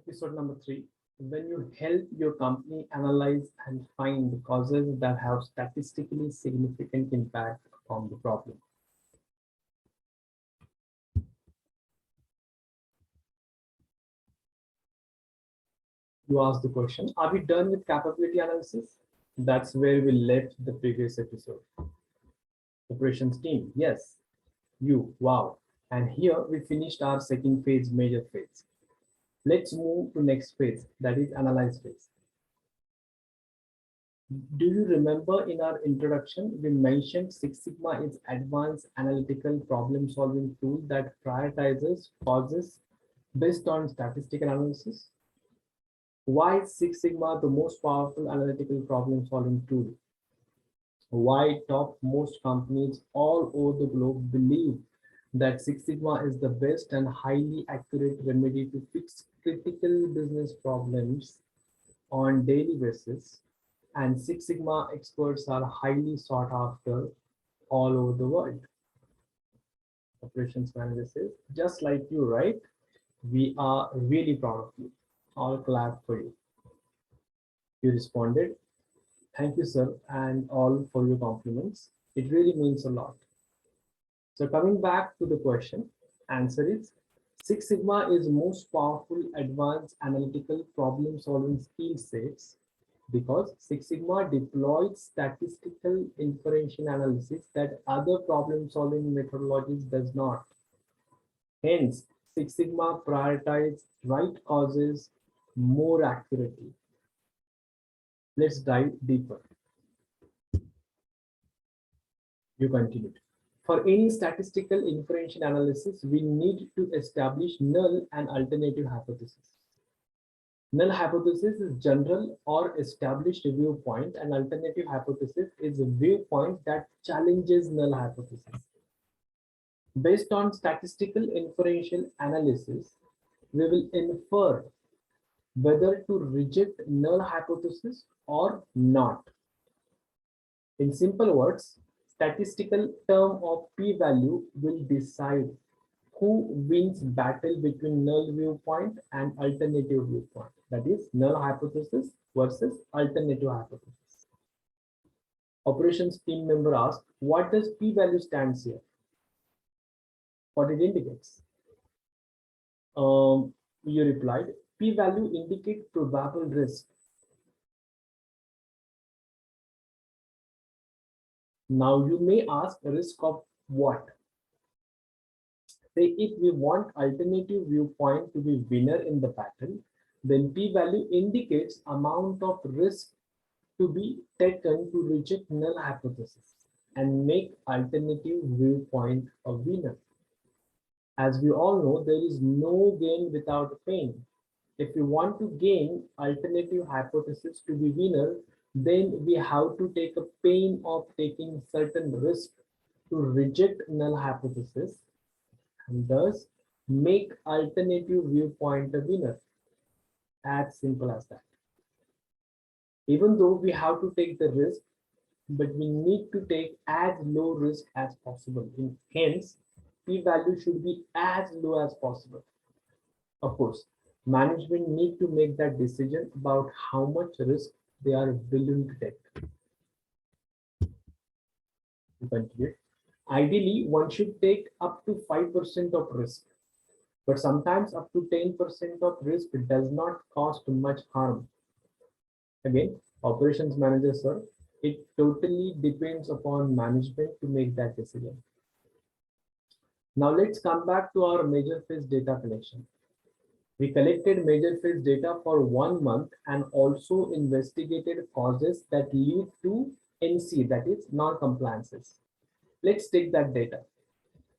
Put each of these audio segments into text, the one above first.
episode number 3. When you help your company analyze and find the causes that have statistically significant impact on the problem. You asked the question, are we done with capability analysis? That's where we left the previous episode. Operations team, yes. You, wow. And here we finished our second phase, major phase. Let's move to next phase, that is analyze phase. Do you remember in our introduction, we mentioned Six Sigma is advanced analytical problem solving tool that prioritizes causes based on statistical analysis? Why is Six Sigma the most powerful analytical problem solving tool? Why top most companies all over the globe believe that Six Sigma is the best and highly accurate remedy to fix critical business problems on daily basis, and Six Sigma experts are highly sought after all over the world? Operations manager says, just like you, right? We are really proud of you. All clap for you. You responded, thank you, sir, and all for your compliments. It really means a lot. So coming back to the question, answer is Six Sigma is most powerful advanced analytical problem solving skill sets because Six Sigma deploys statistical inferential analysis that other problem solving methodologies does not. Hence, Six Sigma prioritizes right causes more accurately. Let's dive deeper. You continued. For any statistical inferential analysis, we need to establish null and alternative hypothesis. Null hypothesis is general or established viewpoint, and alternative hypothesis is a viewpoint that challenges null hypothesis. Based on statistical inferential analysis, we will infer whether to reject null hypothesis or not. In simple words, statistical term of p-value will decide who wins battle between null viewpoint and alternative viewpoint. That is null hypothesis versus alternative hypothesis. Operations team member asked, what does p-value stands here? What it indicates? You replied, p-value indicates probable risk. Now you may ask, risk of what? Say if we want alternative viewpoint to be winner in the battle, then p-value indicates amount of risk to be taken to reject null hypothesis and make alternative viewpoint a winner. As we all know, there is no gain without pain. If we want to gain alternative hypothesis to be winner, then we have to take a pain of taking certain risk to reject null hypothesis and thus make alternative viewpoint a winner. As simple as that. Even though we have to take the risk, but we need to take as low risk as possible. Hence, p-value should be as low as possible. Of course, management need to make that decision about how much risk they are willing to take. Continue. Ideally, one should take up to 5% of risk, but sometimes up to 10% of risk does not cause much harm. Again, operations manager, sir, it totally depends upon management to make that decision. Now let's come back to our major phase data collection. We collected major phase data for 1 month and also investigated causes that lead to NC, that is non-compliances. Let's take that data.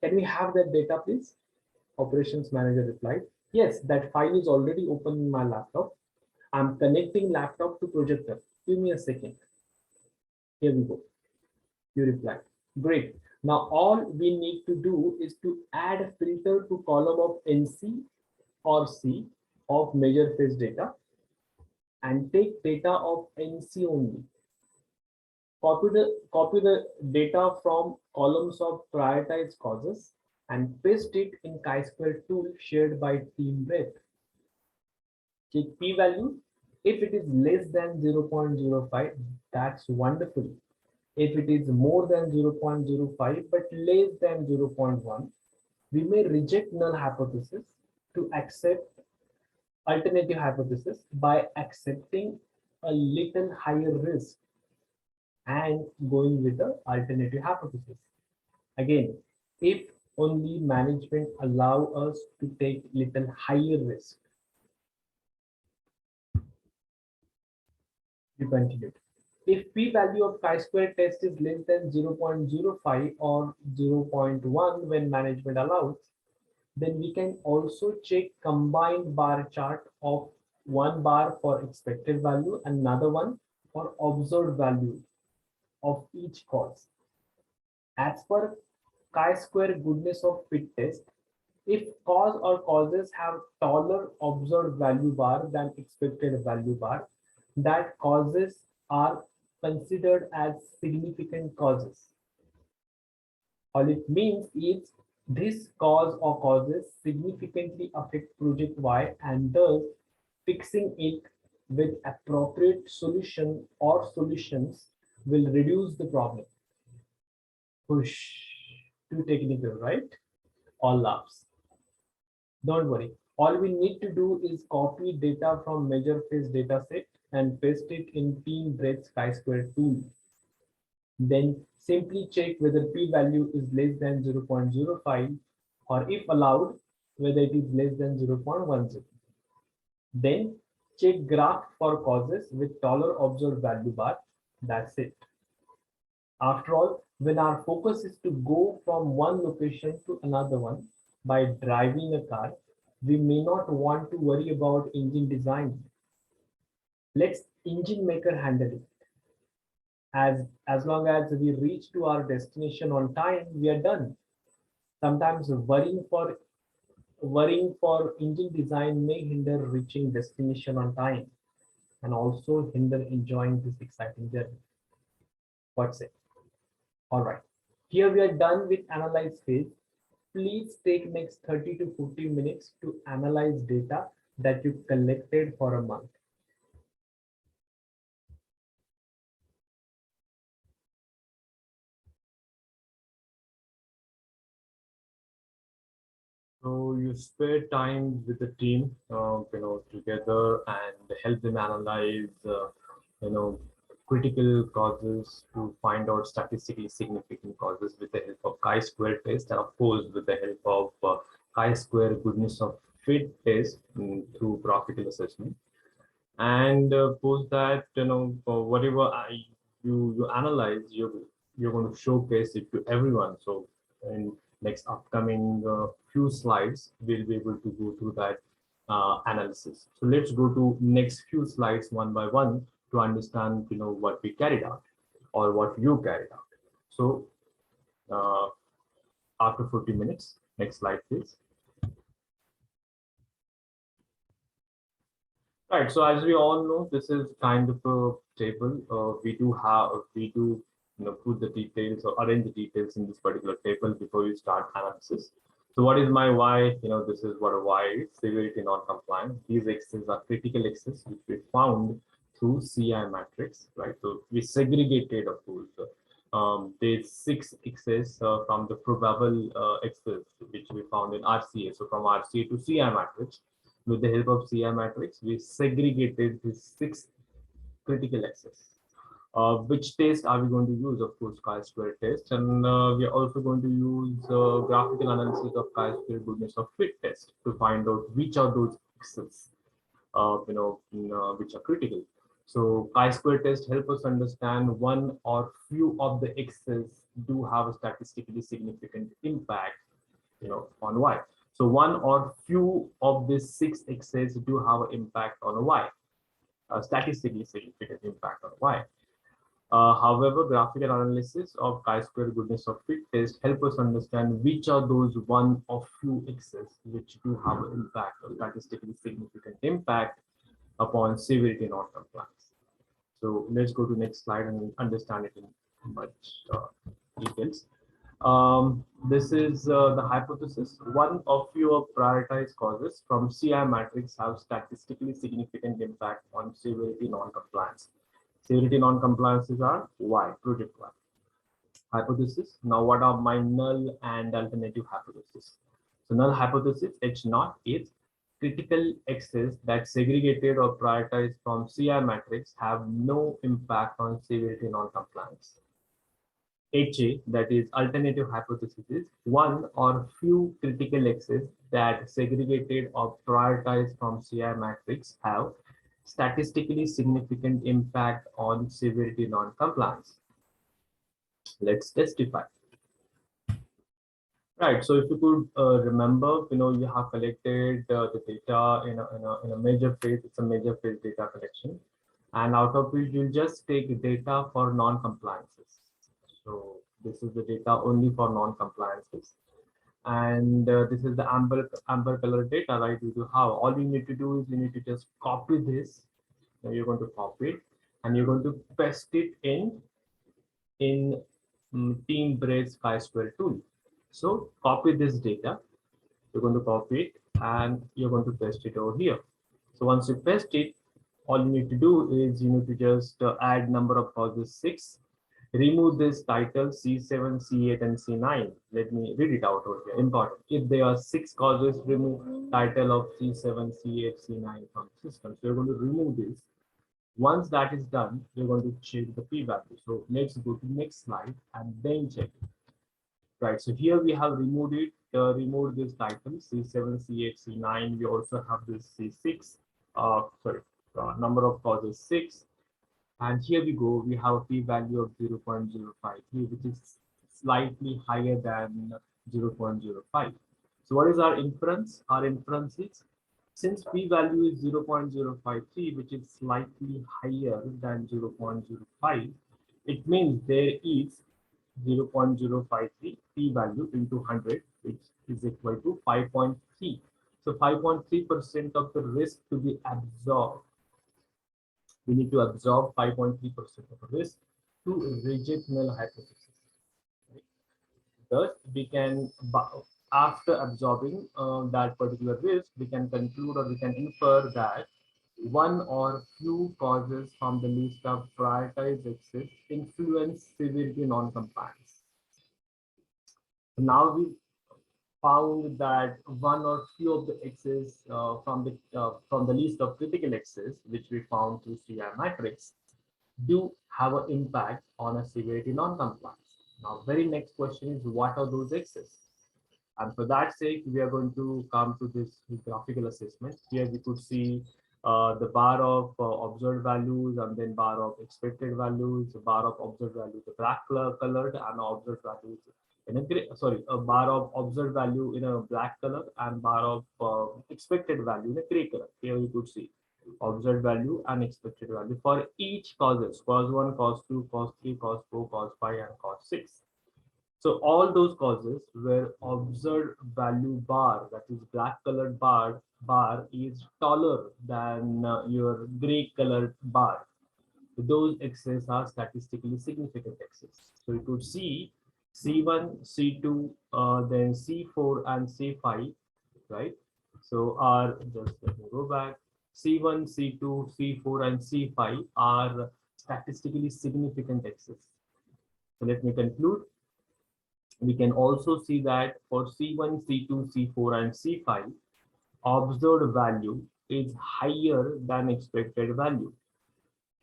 Can we have that data, please? Operations manager replied, yes, that file is already open in my laptop. I'm connecting laptop to projector. Give me a second. Here we go. You replied, great. Now all we need to do is to add a filter to column of NC or C of major phase data and take data of NC only. Copy the data from columns of prioritized causes and paste it in chi-square tool shared by team red. Check p-value. If it is less than 0.05, that's wonderful. If it is more than 0.05 but less than 0.1, we may reject null hypothesis to accept alternative hypothesis by accepting a little higher risk and going with the alternative hypothesis. Again, if only management allow us to take little higher risk. We continue. If p-value of chi-square test is less than 0.05 or 0.1 when management allows, then we can also check combined bar chart of one bar for expected value and another one for observed value of each cause. As per chi-square goodness of fit test, if cause or causes have taller observed value bar than expected value bar, that causes are considered as significant causes. All it means is this cause or causes significantly affect project Y, and thus fixing it with appropriate solution or solutions will reduce the problem. Push, too technical, right? All laughs. Don't worry. All we need to do is copy data from measure phase dataset and paste it in team breadth chi-square tool. Then simply check whether p-value is less than 0.05 or if allowed, whether it is less than 0.10. Then check graph for causes with taller observed value bar. That's it. After all, when our focus is to go from one location to another one by driving a car, we may not want to worry about engine design. Let's engine maker handle it. As long as we reach to our destination on time, we are done. Sometimes worrying for engine design may hinder reaching destination on time and also hinder enjoying this exciting journey. What's it? All right. Here we are done with analyze phase. Please take next 30 to 40 minutes to analyze data that you collected for a month. So you spare time with the team, together and help them analyze, critical causes to find out statistically significant causes with the help of chi-square test, and of course with the help of chi-square goodness of fit test through graphical assessment. And post that, whatever you analyze, you're going to showcase it to everyone. So in next upcoming few slides, we'll be able to go through that analysis. So let's go to next few slides one by one to understand, what we carried out or what you carried out. So after 40 minutes, next slide, please. Right. So as we all know, this is kind of a table. We do put the details or arrange the details in this particular table before we start analysis. So what is my Y? This is what a Y is: severity non-compliant. These X's are critical X's, which we found through CI matrix, right? So we segregated, of course, these 6 X's from the probable X's, which we found in RCA. So from RCA to CI matrix, with the help of CI matrix, we segregated these 6 critical X's. Which test are we going to use? Of course, chi-square test, and we are also going to use graphical analysis of chi-square goodness of fit test to find out which are those X's, which are critical. So chi-square test help us understand one or few of the X's do have a statistically significant impact, on Y. So one or few of these 6 X's do have an impact on a Y, a statistically significant impact on Y. However, graphical analysis of chi-square goodness of fit test help us understand which are those one or few X's which do have an impact or statistically significant impact upon severity non-compliance. So let's go to next slide and understand it in much details. This is the hypothesis. One or fewer prioritized causes from CI matrix have statistically significant impact on severity non-compliance. Severity non-compliances are Y, project Y. Hypothesis. Now, what are my null and alternative hypothesis? So, null hypothesis H naught is critical excess that segregated or prioritized from CI matrix have no impact on severity non-compliance. HA, that is alternative hypothesis, is one or few critical excess that segregated or prioritized from CI matrix have statistically significant impact on severity non-compliance. Let's testify. Right. So if you could remember, you have collected the data in a major phase. It's a major phase data collection, and out of which you'll just take data for non-compliances. So this is the data only for non-compliances, and this is the amber color data, right? You do have all you need to do is you need to just copy this. Now you're going to copy it, and you're going to paste it in Team Brace Chi-square tool. So copy this data. You're going to copy it and you're going to paste it over here. So once you paste it, all you need to do is you need to just add number of causes 6. Remove this title C7, C8, and C9. Let me read it out over here. Important. If there are 6 causes, remove title of C7, C8, C9 from the system. So you're going to remove this. Once that is done, you're going to check the p-value. So let's go to the next slide and then check it. Right, so here we have removed it, removed this title C7, C8, C9. We also have this C6, number of causes 6. And here we go, we have a p-value of 0.053, which is slightly higher than 0.05. So what is our inference? Our inference is, since p-value is 0.053, which is slightly higher than 0.05, it means there is 0.053 p-value into 100, which is equal to 5.3. So 5.3% of the risk to be absorbed. We need to absorb 5.3% of the risk to reject null hypothesis. Right? Thus, we can, after absorbing that particular risk, we can conclude or we can infer that one or few causes from the list of prioritized excess influence severity non-compliance. Now we found that one or few of the excess from the list of critical excess, which we found through CI matrix, do have an impact on a severity non-compliance. Now, very next question is, what are those excess? And for that sake, we are going to come to this graphical assessment. Here we could see the bar of observed values, and then bar of expected values, bar of observed values, the black colored, and observed values in a gray, a bar of observed value in a black color, and bar of expected value in a gray color. Here you could see observed value and expected value for each causes: cause 1, cause 2, cause 3, cause 4, cause 5, and cause 6. So all those causes where observed value bar, that is black colored bar is taller than your gray colored bar. Those excess are statistically significant excess. So you could see C1, C2, then C4 and C5, right? So just let me go back. C1, C2, C4, and C5 are statistically significant excess. So let me conclude. We can also see that for C1, C2, C4, and C5, observed value is higher than expected value.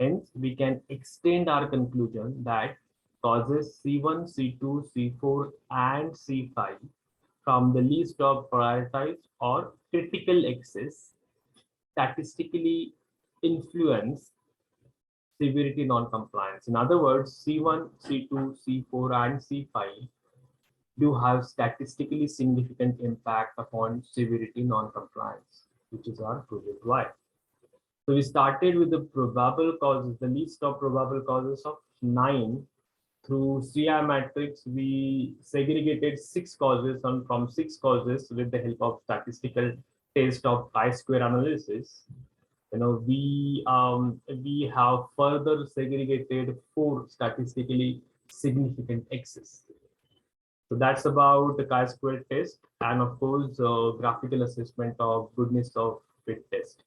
Hence, we can extend our conclusion that causes C1, C2, C4, and C5 from the list of prioritized or critical excess statistically influence severity non-compliance. In other words, C1, C2, C4, and C5 do have statistically significant impact upon severity non-compliance, which is our project Y. So we started with the probable causes, the list of probable causes of 9. Through CI matrix, we segregated 6 causes, and from 6 causes, with the help of statistical test of chi-square analysis, we have further segregated 4 statistically significant excess. So that's about the chi-square test, and of course, graphical assessment of goodness of fit test.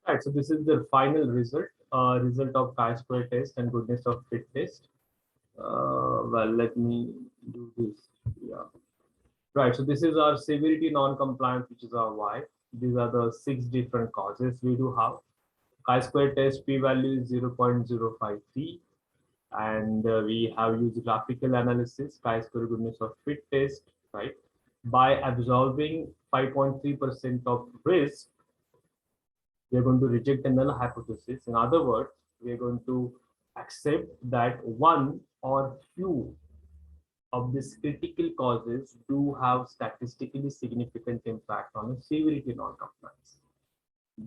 Right, so this is the final result of chi-square test and goodness of fit test. Well, let me do this. Yeah. Right, so this is our severity non-compliance, which is our Y. These are the 6 different causes we do have. Chi-square test p-value is 0.053, and we have used graphical analysis, chi-square goodness of fit test, right? By absorbing 5.3% of risk, we are going to reject the null hypothesis. In other words, we are going to accept that one or few of these critical causes do have statistically significant impact on the severity non-compliance.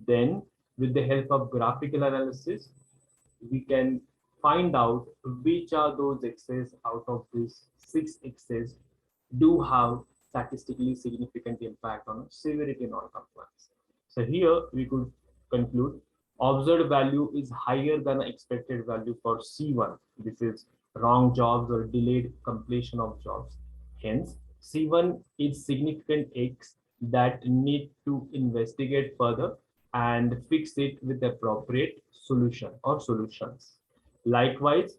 Then, with the help of graphical analysis, we can find out which are those excess out of these 6 excess do have statistically significant impact on severity non-compliance. So here we could conclude observed value is higher than expected value for C1. This is wrong jobs or delayed completion of jobs. Hence, C1 is significant X that need to investigate further and fix it with appropriate solution or solutions. Likewise,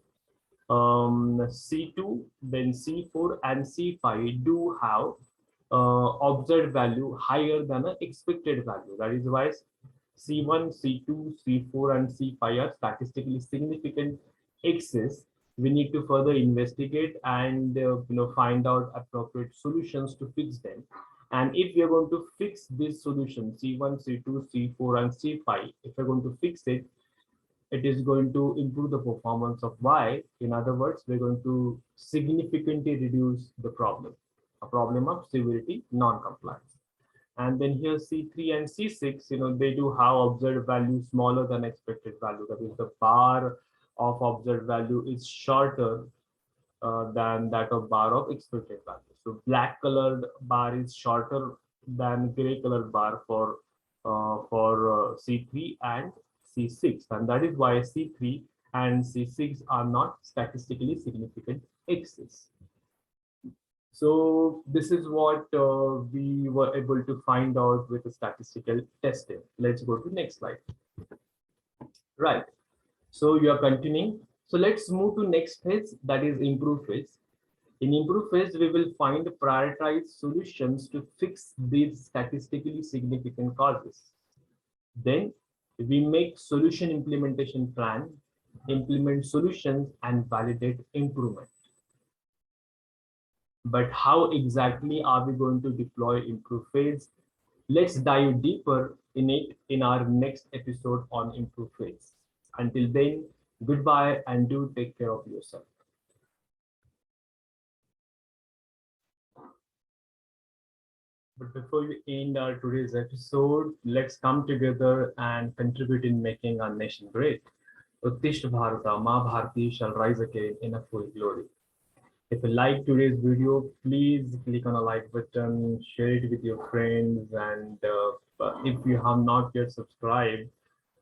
C2, then C4 and C5 do have observed value higher than an expected value. That is why C1, C2, C4 and C5 are statistically significant X's. We need to further investigate and find out appropriate solutions to fix them. And if we are going to fix this solution, C1, C2, C4 and C5, if we're going to fix it, it is going to improve the performance of Y. In other words, we're going to significantly reduce the problem, a problem of severity non-compliance. And then here C3 and C6, they do have observed value smaller than expected value. That is, the bar of observed value is shorter than that of bar of expected value. So black colored bar is shorter than gray colored bar for C3 and C6, and that is why C3 and C6 are not statistically significant X's. So this is what we were able to find out with the statistical testing. Let's go to next slide. Right. So you are continuing. So let's move to next phase, that is improve phase. In improve phase, we will find prioritized solutions to fix these statistically significant causes. Then we make solution implementation plan, implement solutions and validate improvement. But how exactly are we going to deploy improve phase? Let's dive deeper in it in our next episode on improve phase. Until then, goodbye and do take care of yourself. But before we end our today's episode, let's come together and contribute in making our nation great. Uttishta Bharata, Ma Bharati shall rise again in a full glory. If you like today's video, please click on the like button, share it with your friends, and if you have not yet subscribed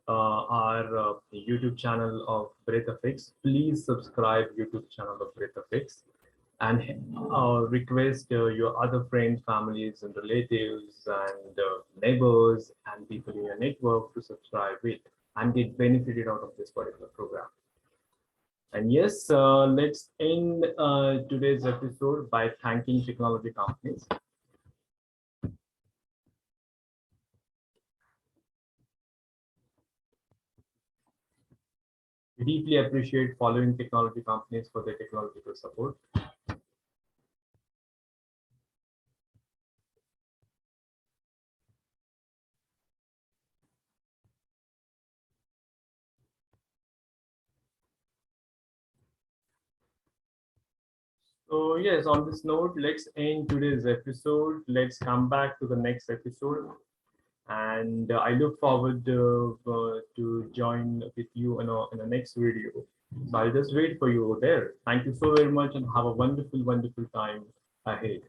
our YouTube channel of BreathFX, please subscribe YouTube channel of BreathFX. And request your other friends, families, and relatives, and neighbors, and people in your network to subscribe it and get benefited out of this particular program. And yes, let's end today's episode by thanking technology companies. We deeply appreciate following technology companies for their technological support. So yes, on this note, let's end today's episode. Let's come back to the next episode. And I look forward to join with you in the next video. So I'll just wait for you there. Thank you so very much and have a wonderful, wonderful time ahead.